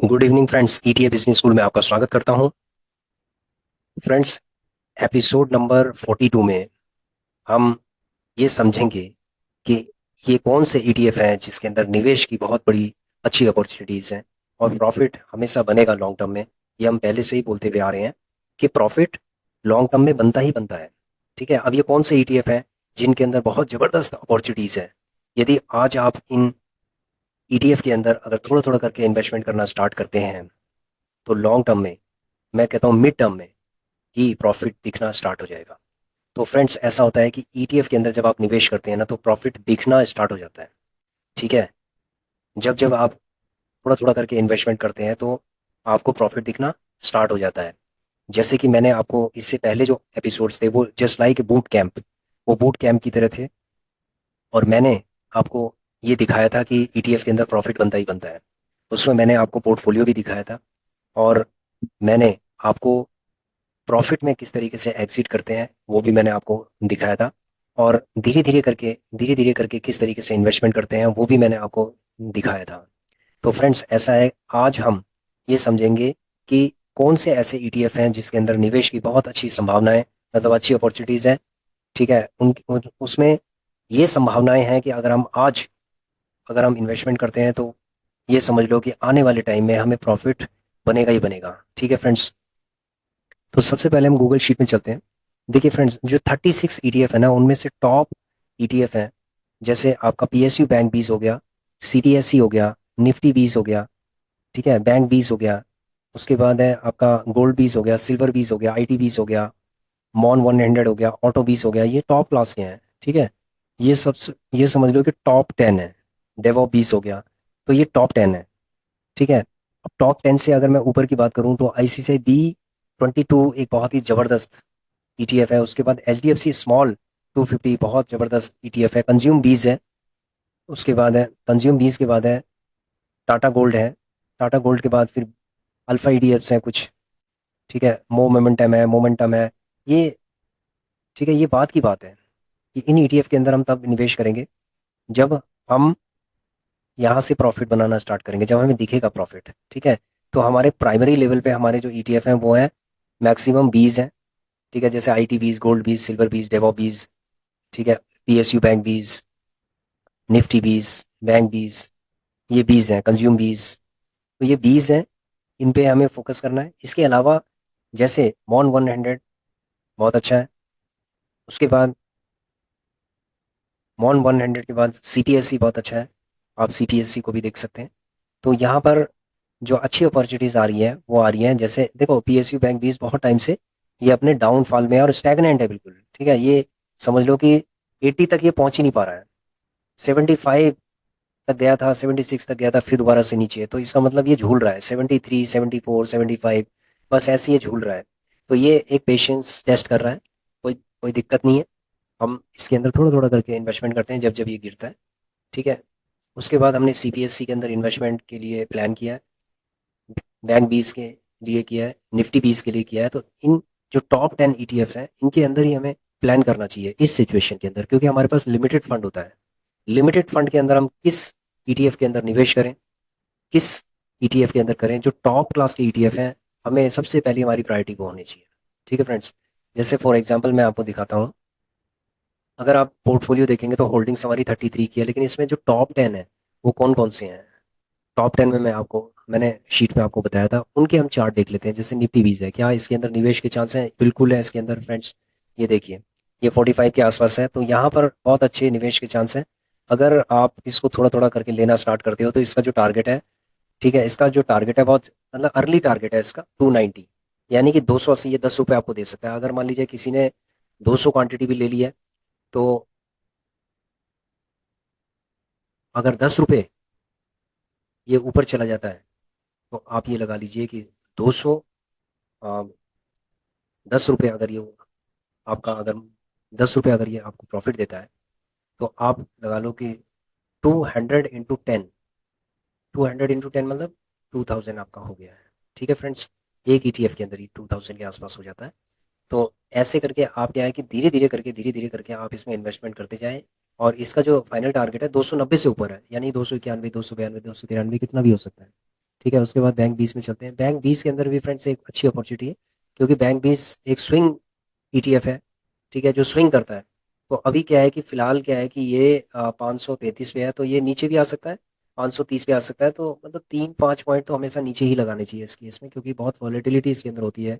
Good evening friends, ETA business school में आपका स्वागत करता हूं। फ्रेंड्स, एपिसोड नंबर 42 में हम ये समझेंगे कि ये कौन से ईटीएफ हैं जिसके अंदर निवेश की बहुत बड़ी अच्छी अपॉर्चुनिटीज हैं और प्रॉफिट हमेशा बनेगा लॉन्ग टर्म में। ये हम पहले से ही बोलते हुए आ रहे हैं कि प्रॉफिट लॉन्ग टर्म में बनता ही बनता है। ठीक है, अब ये कौन से ईटीएफ हैं जिनके अंदर बहुत ज़बरदस्त अपॉर्चुनिटीज़ है। यदि आज आप इन ईटीएफ के अंदर अगर थोड़ा थोड़ा करके इन्वेस्टमेंट करना स्टार्ट करते हैं तो लॉन्ग टर्म में, मैं कहता हूँ मिड टर्म में ही प्रॉफिट दिखना स्टार्ट हो जाएगा। तो फ्रेंड्स, ऐसा होता है कि ईटीएफ के अंदर जब आप निवेश करते हैं ना तो प्रॉफिट दिखना स्टार्ट हो जाता है। ठीक है, जब जब आप थोड़ा थोड़ा करके इन्वेस्टमेंट करते हैं तो आपको प्रॉफिट दिखना स्टार्ट हो जाता है। जैसे कि मैंने आपको इससे पहले जो एपिसोड्स थे वो जस्ट लाइक बूट कैंप, वो बूट कैंप की तरह थे। और मैंने आपको ये दिखाया था कि ईटीएफ के अंदर प्रॉफिट बनता ही बनता है। उसमें मैंने आपको पोर्टफोलियो भी दिखाया था और मैंने आपको प्रॉफिट में किस तरीके से एग्जिट करते हैं वो भी मैंने आपको दिखाया था। और धीरे धीरे करके किस तरीके से इन्वेस्टमेंट करते हैं वो भी मैंने आपको दिखाया था। तो फ्रेंड्स, ऐसा है, आज हम ये समझेंगे कि कौन से ऐसे ईटीएफ हैं जिसके अंदर निवेश की बहुत अच्छी संभावनाएं, मतलब अच्छी अपॉर्चुनिटीज़ हैं। ठीक है, उसमें ये संभावनाएं हैं कि अगर हम इन्वेस्टमेंट करते हैं तो ये समझ लो कि आने वाले टाइम में हमें प्रॉफिट बनेगा ही बनेगा। ठीक है फ्रेंड्स, तो सबसे पहले हम गूगल शीट में चलते हैं। देखिए फ्रेंड्स, जो 36 ईटीएफ है ना उनमें से टॉप ईटीएफ है, जैसे आपका पीएसयू बैंक 20 हो गया, सीपीएससी हो गया, निफ्टी 20 हो गया। ठीक है, बैंक 20 हो गया। उसके बाद है आपका गोल्ड 20 हो गया, सिल्वर 20 हो गया, आईटी 20 हो गया, मॉन 100 हो गया, ऑटो 20 हो गया। ये टॉप क्लास के हैं। ठीक है, ये सब ये समझ लो कि टॉप 10 है। डेवॉप 20 हो गया। तो ये टॉप 10 है। ठीक है, अब टॉप 10 से अगर मैं ऊपर की बात करूं तो आईसीआईसीआई बी 22 एक बहुत ही जबरदस्त ईटीएफ है। उसके बाद एचडीएफसी स्मॉल 250 बहुत जबरदस्त ईटीएफ है। कंज्यूम 20 है। उसके बाद है कंज्यूम 20 के बाद है टाटा गोल्ड है। टाटा गोल्ड के बाद फिर अल्फा ईडीएफ्स हैं कुछ। ठीक है, मोमेंटम है ये। ठीक है, ये बात की बात है कि इन ईटीएफ के अंदर हम तब निवेश करेंगे जब हम यहाँ से प्रॉफिट बनाना स्टार्ट करेंगे, जब हमें दिखेगा प्रॉफिट। ठीक है, तो हमारे प्राइमरी लेवल पे हमारे जो ईटीएफ हैं वो हैं मैक्सिमम 20 हैं। ठीक है, जैसे आईटी 20, गोल्ड 20, सिल्वर 20, डेवॉप 20। ठीक है, पीएसयू बैंक 20, निफ्टी 20, बैंक 20। ये 20 हैं, कंज्यूम 20। तो ये 20 हैं, इन पे हमें फोकस करना है। इसके अलावा जैसे मॉन 100 बहुत अच्छा है। उसके बाद मॉन 100 के बाद सीपीएससी बहुत अच्छा है। आप सीपीएससी को भी देख सकते हैं। तो यहाँ पर जो अच्छी अपॉर्चुनिटीज़ आ रही हैं वो आ रही हैं, जैसे देखो पीएसयू बैंक 20 बहुत टाइम से ये अपने डाउनफॉल में है और स्टैग्नेंट है बिल्कुल। ठीक है, ये समझ लो कि 80 तक ये पहुंच ही नहीं पा रहा है। 75 तक गया था, 76 तक गया था, फिर दोबारा से नीचे है। तो इसका मतलब ये झूल रहा है 73, 74, 75, बस ऐसे ही ये झूल रहा है। तो ये एक पेशेंस टेस्ट कर रहा है। कोई कोई दिक्कत नहीं है। हम इसके अंदर थोड़ा थोड़ा करके इन्वेस्टमेंट करते हैं जब जब ये गिरता है। ठीक है, उसके बाद हमने सीपीएससी के अंदर इन्वेस्टमेंट के लिए प्लान किया है, बैंक 20 के लिए किया है, निफ्टी 20 के लिए किया है। तो इन जो टॉप 10 ईटीएफ हैं इनके अंदर ही हमें प्लान करना चाहिए इस सिचुएशन के अंदर, क्योंकि हमारे पास लिमिटेड फंड होता है। लिमिटेड फंड के अंदर हम किस ईटीएफ के अंदर निवेश करें, किस ईटीएफ के अंदर करें, जो टॉप क्लास के ईटीएफ हैं हमें सबसे पहले हमारी प्रायोरिटी वो होनी चाहिए। ठीक है फ्रेंड्स, जैसे फॉर एग्जांपल मैं आपको दिखाता हूँ। अगर आप पोर्टफोलियो देखेंगे तो होल्डिंग्स हमारी 33 की है, लेकिन इसमें जो टॉप 10 है वो कौन कौन से हैं। टॉप 10 में मैंने शीट में आपको बताया था, उनके हम चार्ट देख लेते हैं। जैसे निफ्टी 20 है, क्या इसके अंदर निवेश के चांस हैं? बिल्कुल है इसके अंदर फ्रेंड्स। ये देखिए, ये 45 के आसपास है, तो यहाँ पर बहुत अच्छे निवेश के चांस हैं। अगर आप इसको थोड़ा थोड़ा करके लेना स्टार्ट करते हो तो इसका जो टारगेट है, ठीक है, इसका जो टारगेट है बहुत, मतलब अर्ली टारगेट है इसका 290, यानी कि 280। ये 10 रुपये आपको दे सकता है। अगर मान लीजिए किसी ने 200 क्वांटिटी भी ले ली है तो अगर 10 रुपये ये ऊपर चला जाता है तो आप ये लगा लीजिए कि 200, 10 रुपये अगर ये आपका, अगर 10 रुपये अगर ये आपको प्रॉफिट देता है तो आप लगा लो कि 200 इंटू 10, 200 इंटू 10 मतलब 2000 आपका हो गया है। ठीक है फ्रेंड्स, एक ईटीएफ के अंदर ही 2000 के आसपास हो जाता है। तो ऐसे करके आप क्या है कि धीरे धीरे करके आप इसमें इन्वेस्टमेंट करते जाएं। और इसका जो फाइनल टारगेट है 290 से ऊपर है, यानी 291, 292, 293 कितना भी हो सकता है। ठीक है, उसके बाद बैंक 20 में चलते हैं। बैंक 20 के अंदर भी फ्रेंड्स एक अच्छी अपॉर्चुनिटी है, क्योंकि बैंक 20 एक स्विंग ईटीएफ है। ठीक है, जो स्विंग करता है। तो अभी क्या है कि फिलहाल क्या है कि ये 533 पे है, तो ये नीचे भी आ सकता है, 530 पे आ सकता है। तो मतलब 3-5 पॉइंट तो हमेशा नीचे ही लगाने चाहिए इस केस में, क्योंकि बहुत वॉलेटिलिटी इसके अंदर होती है।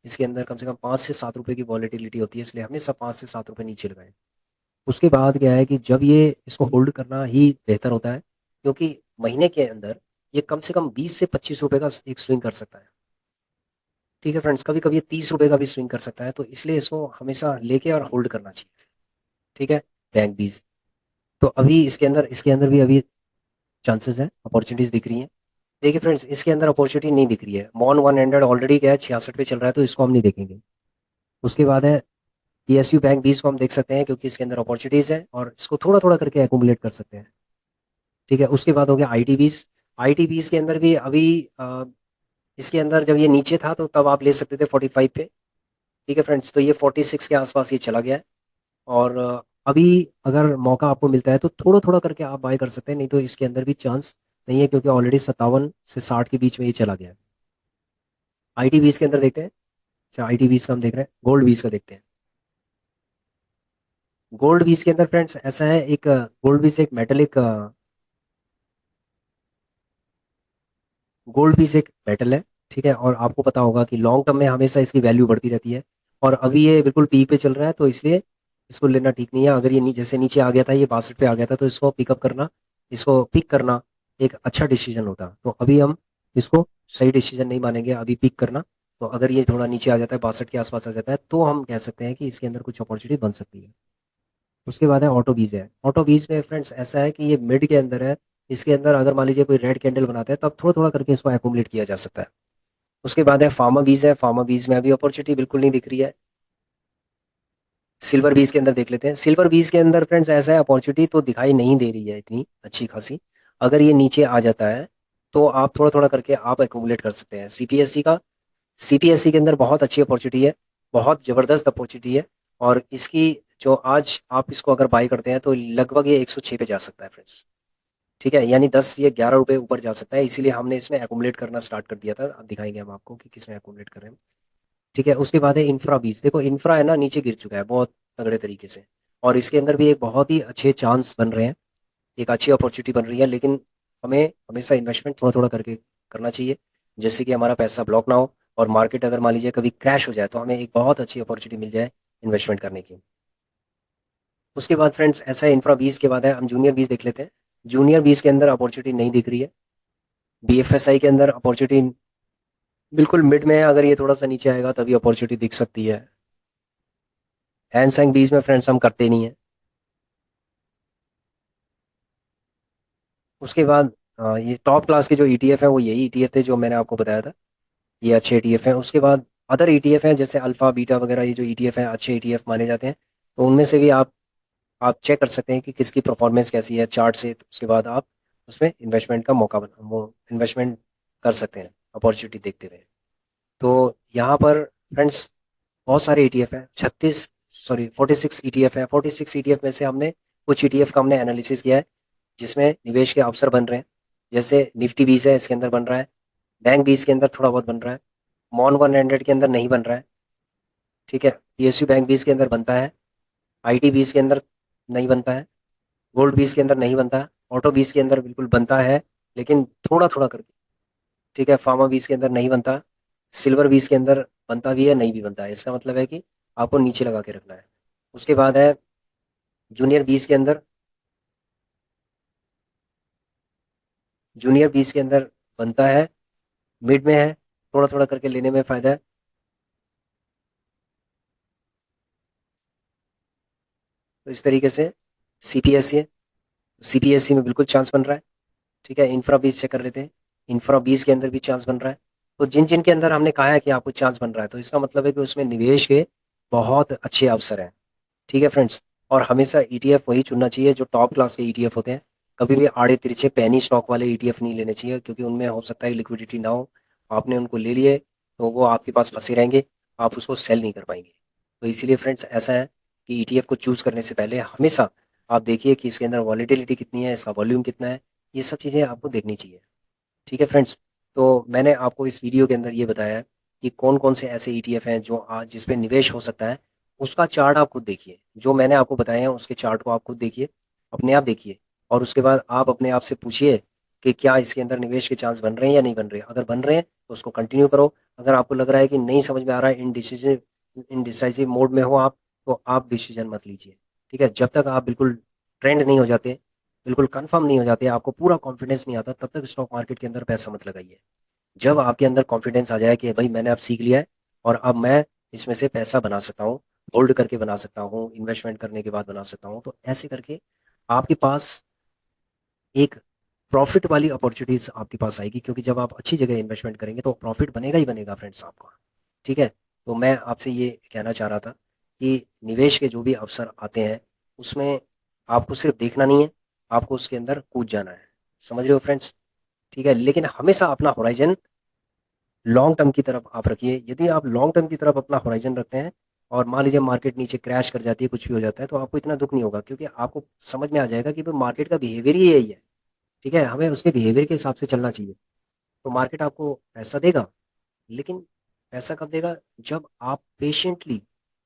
इसके अंदर कम से कम 5 से 7 रुपए की वॉलेटिलिटी होती है, इसलिए हमेशा 5 से 7 रुपए नीचे लगाएं। उसके बाद क्या है कि जब ये इसको होल्ड करना ही बेहतर होता है, क्योंकि महीने के अंदर ये कम से कम 20 से 25 रुपए का एक स्विंग कर सकता है। ठीक है फ्रेंड्स, कभी कभी ये 30 रुपए का भी स्विंग कर सकता है, तो इसलिए इसको हमेशा लेके और होल्ड करना चाहिए। ठीक है, बैंक बीज। तो अभी इसके अंदर भी अभी चांसेस है, अपॉर्चुनिटीज दिख रही हैं। देखिए फ्रेंड्स, इसके अंदर अपॉर्चुनिटी नहीं दिख रही है। मॉन 100 ऑलरेडी क्या है, 66 पे चल रहा है, तो इसको हम नहीं देखेंगे। उसके बाद है पीएसयू बैंक बीज को हम देख सकते हैं, क्योंकि इसके अंदर अपॉर्चुनिटीज है और इसको थोड़ा थोड़ा करके एकुमुलेट कर सकते हैं। ठीक है, उसके बाद हो गया आईटीबीज। आईटीबीज के अंदर भी अभी इसके अंदर जब ये नीचे था तो तब आप ले सकते थे 45 पे। ठीक है फ्रेंड्स, तो ये 46 के आसपास ये चला गया है। और अभी अगर मौका आपको मिलता है तो थोड़ा थोड़ा करके आप बाय कर सकते हैं, नहीं तो इसके अंदर भी चांस नहीं है, क्योंकि ऑलरेडी 57 से 60 के बीच में ये चला गया है। आईटीबीज के अंदर देखते हैं। अच्छा, आईटीबीज का हम देख रहे हैं, गोल्ड बीज का देखते हैं। गोल्ड बीज के अंदर फ्रेंड्स ऐसा है, एक गोल्ड बीज एक मेटलिक, गोल्ड पीस एक मेटल है। ठीक है, और आपको पता होगा कि लॉन्ग टर्म में हमेशा इसकी वैल्यू बढ़ती रहती है। और अभी ये बिल्कुल पीक पे चल रहा है, तो इसलिए इसको लेना ठीक नहीं है। अगर ये जैसे नीचे आ गया था, ये 62 पे आ गया था, तो इसको पिकअप करना, इसको पिक करना एक अच्छा डिसीजन होता। तो अभी हम इसको सही डिसीजन नहीं मानेंगे अभी पिक करना। तो अगर ये थोड़ा नीचे आ जाता है, 62 के आसपास आ जाता है, तो हम कह सकते हैं कि इसके अंदर कुछ अपॉर्चुनिटी बन सकती है। उसके बाद है ऑटो बीज। है ऑटो बीज में फ्रेंड्स ऐसा है कि ये मिड के अंदर है। इसके अंदर अगर मान लीजिए कोई रेड कैंडल बनाता है, तब थोड़ा थोड़ा करके इसको एकुमुलेट किया जा सकता है। उसके बाद है फार्मा बीज। है फार्मा बीज में अभी अपॉर्चुनिटी बिल्कुल नहीं दिख रही है। सिल्वर बीज के अंदर देख लेते हैं। सिल्वर बीज के अंदर फ्रेंड्स ऐसा है, अपॉर्चुनिटी तो दिखाई नहीं दे रही है इतनी अच्छी खासी। अगर ये नीचे आ जाता है तो आप थोड़ा थोड़ा करके आप एकुमुलेट कर सकते हैं सीपीएससी का। सीपीएससी के अंदर बहुत अच्छी अपॉर्चुनिटी है, बहुत ज़बरदस्त अपॉर्चुनिटी है। और इसकी जो आज आप इसको अगर बाई करते हैं तो लगभग ये 106 पे जा सकता है फ्रेंड्स। ठीक है, यानी 10 या 11 रुपए ऊपर जा सकता है, इसीलिए हमने इसमें एकुमुलेट करना स्टार्ट कर दिया था। अब दिखाएंगे हम आपको कि किसमें एकुमुलेट कर रहे हैं। ठीक है, उसके बाद है इंफ्रा बीज। देखो इंफ्रा है ना, नीचे गिर चुका है बहुत तगड़े तरीके से, और इसके अंदर भी एक बहुत ही अच्छे चांस बन रहे हैं, एक अच्छी अपॉर्चुनिटी बन रही है। लेकिन हमें हमेशा इन्वेस्टमेंट थोड़ा थोड़ा करके करना चाहिए, जैसे कि हमारा पैसा ब्लॉक ना हो, और मार्केट अगर मान लीजिए कभी क्रैश हो जाए तो हमें एक बहुत अच्छी अपॉर्चुनिटी मिल जाए इन्वेस्टमेंट करने की। उसके बाद फ्रेंड्स ऐसा है, इंफ्रा बीज के बाद है हम जूनियर बीज देख लेते हैं। जूनियर बीज के अंदर अपॉर्चुनिटी नहीं दिख रही है। बीएफएसआई के अंदर अपॉर्चुनिटी बिल्कुल मिड में है, अगर ये थोड़ा सा नीचे आएगा तभी अपॉर्चुनिटी दिख सकती है। हैंड बीज में फ्रेंड्स हम करते नहीं है। उसके बाद ये टॉप क्लास के जो ईटीएफ है वो यही ईटीएफ थे जो मैंने आपको बताया था, ये अच्छे ईटीएफ हैं। उसके बाद अदर ईटीएफ हैं, जैसे अल्फा बीटा वगैरह, ये जो ईटीएफ हैं अच्छे ईटीएफ माने जाते हैं। तो उनमें से भी आप चेक कर सकते हैं कि किसकी परफॉर्मेंस कैसी है चार्ट से, तो उसके बाद आप उसमें इन्वेस्टमेंट का मौका बना वो इन्वेस्टमेंट कर सकते हैं अपॉर्चुनिटी देखते हुए। तो यहाँ पर फ्रेंड्स बहुत सारे ईटीएफ हैं, 46 ईटीएफ है। 46 ईटीएफ में से हमने कुछ ईटीएफ का हमने एनालिसिस किया है, जिसमें निवेश के अवसर बन रहे हैं। जैसे निफ्टी 20 है, इसके अंदर बन रहा है। बैंक 20 के अंदर थोड़ा बहुत बन रहा है। मॉन 100 के अंदर नहीं बन रहा है। ठीक है, पीएसयू बैंक 20 के अंदर बनता है। आईटी 20 के अंदर नहीं बनता है। गोल्ड 20 के अंदर नहीं बनता है। ऑटो 20 के अंदर बिल्कुल बनता है, लेकिन थोड़ा थोड़ा करके। ठीक है, फार्मा 20 के अंदर नहीं बनता। सिल्वर 20 के अंदर बनता भी है, नहीं भी बनता है, इसका मतलब है कि आपको नीचे लगा के रखना है। उसके बाद है जूनियर 20 के अंदर। जूनियर 20 के अंदर बनता है, मिड में है, थोड़ा थोड़ा करके लेने में फायदा है। तो इस तरीके से सीपीएससी है, सीपीएससी में बिल्कुल चांस बन रहा है। ठीक है, इंफ्रा 20 चेक कर लेते हैं। इंफ्रा 20 के अंदर भी चांस बन रहा है। तो जिन जिन के अंदर हमने कहा है कि आपको चांस बन रहा है, तो इसका मतलब है कि उसमें निवेश के बहुत अच्छे अवसर हैं। ठीक है फ्रेंड्स, और हमेशा ईटीएफ वही चुनना चाहिए जो टॉप क्लास के ईटीएफ होते हैं। कभी भी आड़े तिरछे पैनी स्टॉक वाले ईटीएफ नहीं लेने चाहिए, क्योंकि उनमें हो सकता है लिक्विडिटी ना हो। आपने उनको ले लिए तो वो आपके पास फंसे रहेंगे, आप उसको सेल नहीं कर पाएंगे। तो इसीलिए फ्रेंड्स ऐसा है कि ईटीएफ को चूज करने से पहले हमेशा आप देखिए कि इसके अंदर वॉलीटिलिटी कितनी है, इसका वॉल्यूम कितना है, ये सब चीज़ें आपको देखनी चाहिए। ठीक है फ्रेंड्स, तो मैंने आपको इस वीडियो के अंदर ये बताया है कि कौन कौन से ऐसे ईटीएफ हैं जो आज जिस पे निवेश हो सकता है। उसका चार्ट आप खुद देखिए, जो मैंने आपको बताया है उसके चार्ट को आप खुद देखिए, अपने आप देखिए, और उसके बाद आप अपने आप से पूछिए कि क्या इसके अंदर निवेश के चांस बन रहे हैं या नहीं बन रहे। अगर बन रहे हैं तो उसको कंटिन्यू करो। अगर आपको लग रहा है कि नहीं समझ में आ रहा है, इनडिसाइसिव मोड में हो आप, तो आप डिसीजन मत लीजिए। ठीक है, जब तक आप बिल्कुल ट्रेंड नहीं हो जाते, बिल्कुल कंफर्म नहीं हो जाते, आपको पूरा कॉन्फिडेंस नहीं आता, तब तक स्टॉक मार्केट के अंदर पैसा मत लगाइए। जब आपके अंदर कॉन्फिडेंस आ जाए कि भाई मैंने अब सीख लिया है और अब मैं इसमें से पैसा बना सकता हूँ, होल्ड करके बना सकता हूँ, इन्वेस्टमेंट करने के बाद बना सकता हूँ, तो ऐसे करके आपके पास एक प्रॉफिट वाली अपॉर्चुनिटीज आपके पास आएगी, क्योंकि जब आप अच्छी जगह इन्वेस्टमेंट करेंगे तो प्रॉफिट बनेगा ही बनेगा फ्रेंड्स आपका। ठीक है, तो मैं आपसे ये कहना चाह रहा था कि निवेश के जो भी अवसर आते हैं उसमें आपको सिर्फ देखना नहीं है, आपको उसके अंदर कूद जाना है। समझ रहे हो फ्रेंड्स? ठीक है, लेकिन हमेशा अपना होराइजन लॉन्ग टर्म की तरफ आप रखिए। यदि आप लॉन्ग टर्म की तरफ अपना होराइजन रखते हैं और मान लीजिए मार्केट नीचे क्रैश कर जाती है, कुछ भी हो जाता है, तो आपको इतना दुख नहीं होगा, क्योंकि आपको समझ में आ जाएगा कि भाई मार्केट का बिहेवियर ही यही है। ठीक है, हमें उसके बिहेवियर के हिसाब से चलना चाहिए। तो मार्केट आपको पैसा देगा, लेकिन पैसा कब देगा? जब आप पेशेंटली,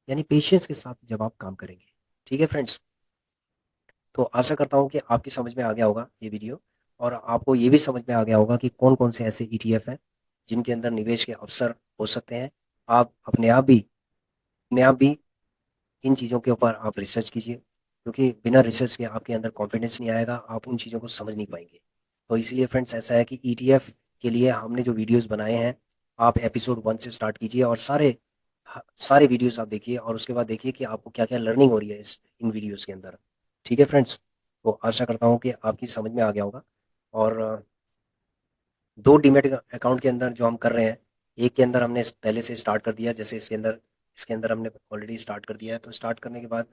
यानी पेशेंस के साथ जब आप काम करेंगे। ठीक है फ्रेंड्स, तो आशा करता हूँ कि आपकी समझ में आ गया होगा ये वीडियो, और आपको ये भी समझ में आ गया होगा कि कौन कौन से ऐसे ईटीएफ हैं जिनके अंदर निवेश के अवसर हो सकते हैं। आप अपने आप भी इन चीज़ों के ऊपर आप रिसर्च कीजिए, क्योंकि बिना रिसर्च के आपके अंदर कॉन्फिडेंस नहीं आएगा, आप उन चीज़ों को समझ नहीं पाएंगे। तो इसलिए फ्रेंड्स ऐसा है कि ईटीएफ के लिए हमने जो वीडियोस बनाए हैं, आप एपिसोड 1 से स्टार्ट कीजिए और सारे वीडियोस आप देखिए, और उसके बाद देखिए कि आपको क्या क्या लर्निंग हो रही है इन वीडियोस के अंदर। ठीक है फ्रेंड्स, तो आशा करता हूँ कि आपकी समझ में आ गया होगा। और दो डीमेट अकाउंट के अंदर जो हम कर रहे हैं, एक के अंदर हमने पहले से स्टार्ट कर दिया, जैसे इसके अंदर हमने ऑलरेडी स्टार्ट कर दिया है। तो स्टार्ट करने के बाद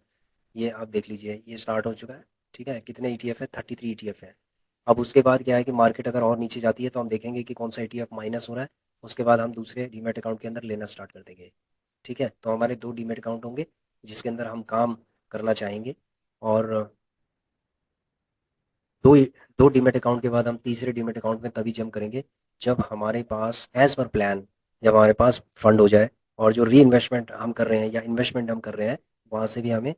ये आप देख लीजिए, ये स्टार्ट हो चुका है। ठीक है, कितने ईटीएफ है? 33 ईटीएफ है। अब उसके बाद क्या है कि मार्केट अगर और नीचे जाती है तो हम देखेंगे कि कौन सा ईटीएफ माइनस हो रहा है, उसके बाद हम दूसरे डीमेट अकाउंट के अंदर लेना स्टार्ट कर देंगे। ठीक है, तो हमारे दो डीमेट अकाउंट होंगे जिसके अंदर हम काम करना चाहेंगे, और दो दो डीमेट अकाउंट के बाद हम तीसरे डीमेट अकाउंट में तभी जम करेंगे जब हमारे पास एज पर प्लान, जब हमारे पास फंड हो जाए, और जो री इन्वेस्टमेंट हम कर रहे हैं या इन्वेस्टमेंट हम कर रहे हैं, वहाँ से भी हमें,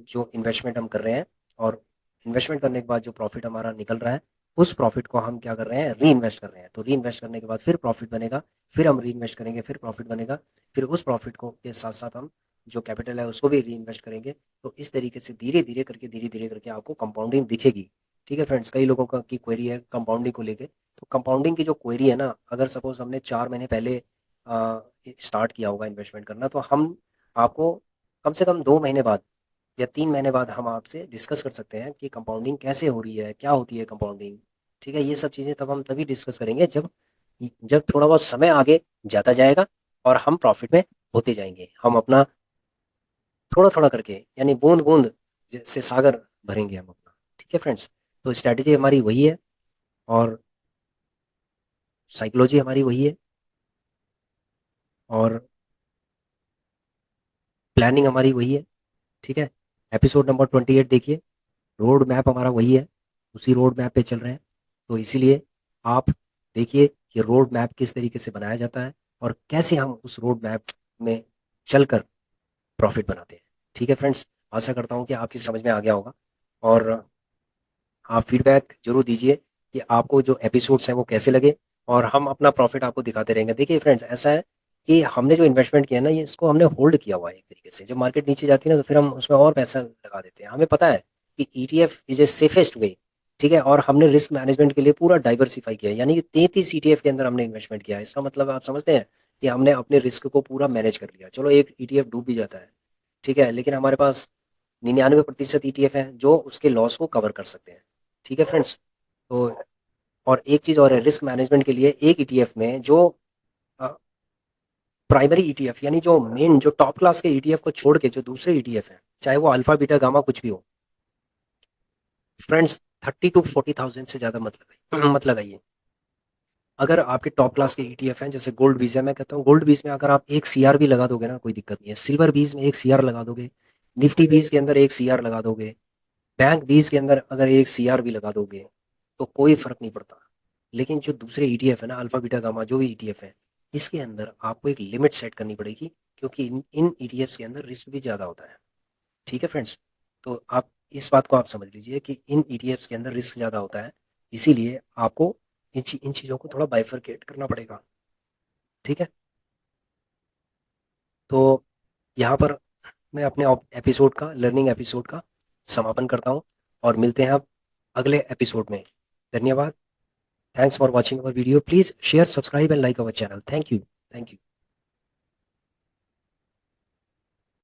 जो इन्वेस्टमेंट हम कर रहे हैं और इन्वेस्टमेंट करने के बाद जो प्रॉफिट हमारा निकल रहा है, उस प्रॉफिट को हम क्या कर रहे हैं? री इन्वेस्ट कर रहे हैं। तो री इन्वेस्ट करने के बाद फिर प्रॉफिट बनेगा, फिर हम री इन्वेस्ट करेंगे, फिर प्रॉफिट बनेगा, फिर उस प्रॉफिट को के साथ साथ हम जो कैपिटल है उसको भी री इन्वेस्ट करेंगे। तो इस तरीके से धीरे धीरे करके आपको कंपाउंडिंग दिखेगी। ठीक है फ्रेंड्स, कई लोगों का की क्वेरी है कंपाउंडिंग को लेके। तो कंपाउंडिंग की जो क्वेरी है ना, अगर सपोज हमने 4 महीने पहले स्टार्ट किया होगा इन्वेस्टमेंट करना, तो हम आपको कम से कम 2 महीने बाद या 3 महीने बाद हम आपसे डिस्कस कर सकते हैं कि कंपाउंडिंग कैसे हो रही है, क्या होती है कंपाउंडिंग। ठीक है, ये सब चीज़ें तब हम तभी डिस्कस करेंगे जब जब थोड़ा बहुत समय आगे जाता जाएगा और हम प्रॉफिट में होते जाएंगे। हम अपना थोड़ा थोड़ा करके, यानी बूंद बूंद से सागर भरेंगे हम अपना। ठीक है फ्रेंड्स, तो स्ट्रैटेजी हमारी वही है, और साइकोलॉजी हमारी वही है, और प्लानिंग हमारी वही है। ठीक है, एपिसोड नंबर 28 देखिए, रोड मैप हमारा वही है, उसी रोड मैप पे चल रहे हैं। तो इसीलिए आप देखिए कि रोड मैप किस तरीके से बनाया जाता है और कैसे हम उस रोड मैप में चलकर प्रॉफिट बनाते हैं। ठीक है फ्रेंड्स, आशा करता हूँ कि आपकी समझ में आ गया होगा, और आप फीडबैक जरूर दीजिए कि आपको जो एपिसोड्स हैं वो कैसे लगे, और हम अपना प्रॉफिट आपको दिखाते रहेंगे। देखिए फ्रेंड्स, ऐसा है कि हमने जो इन्वेस्टमेंट किया है ना, ये इसको हमने होल्ड किया हुआ है एक तरीके से। जब मार्केट नीचे जाती है ना, तो फिर हम उसमें और पैसा लगा देते हैं। हमें पता है कि ETF is a safest way. ठीक है, और हमने रिस्क मैनेजमेंट के लिए पूरा डाइवर्सिफाई किया है, यानी कि 33 ईटीएफ के अंदर हमने इन्वेस्टमेंट किया है। इसका मतलब आप समझते हैं कि हमने अपने रिस्क को पूरा मैनेज कर लिया। चलो एक ईटीएफ डूब भी जाता है, ठीक है, लेकिन हमारे पास 99% ईटीएफ है जो उसके लॉस को कवर कर सकते हैं। ठीक है फ्रेंड्स, तो और एक चीज़ और है, रिस्क मैनेजमेंट के लिए एक ईटीएफ में जो प्राइमरी ईटीएफ, यानी जो मेन जो टॉप क्लास के ईटीएफ को छोड़ के जो दूसरे ईटीएफ हैं, चाहे वो अल्फा बीटा गामा कुछ भी हो, फ्रेंड्स 30 to 40 थाउजेंड से ज़्यादा मत लगाइए मत लगाइए। अगर आपके टॉप क्लास के ईटीएफ हैं, जैसे गोल्ड बीज है, मैं कहता हूँ गोल्ड बीज में अगर आप एक सीआर भी लगा दोगे ना, कोई दिक्कत नहीं है। सिल्वर बीज में एक सीआर लगा दोगे, निफ्टी बीज के अंदर एक सीआर लगा दोगे, बैंक बीज के अंदर अगर एक सीआर भी लगा दोगे, तो कोई फर्क नहीं पड़ता। लेकिन जो दूसरे ईटीएफ है ना, अल्फा बीटा गामा जो भी ईटीएफ है, इसके अंदर आपको एक लिमिट सेट करनी पड़ेगी, क्योंकि इन इन ईटीएफ्स के अंदर रिस्क भी ज़्यादा होता है। ठीक है फ्रेंड्स, तो आप इस बात को आप समझ लीजिए कि इन ईटीएफ्स के अंदर रिस्क ज़्यादा होता है, इसीलिए आपको इन चीज़ों को थोड़ा बाइफरकेट करना पड़ेगा। ठीक है, तो यहाँ पर मैं अपने एपिसोड का, लर्निंग एपिसोड का समापन करता हूँ, और मिलते हैं अब अगले एपिसोड में। धन्यवाद। Thanks for watching our video. Please share, subscribe and like our channel. Thank you. Thank you.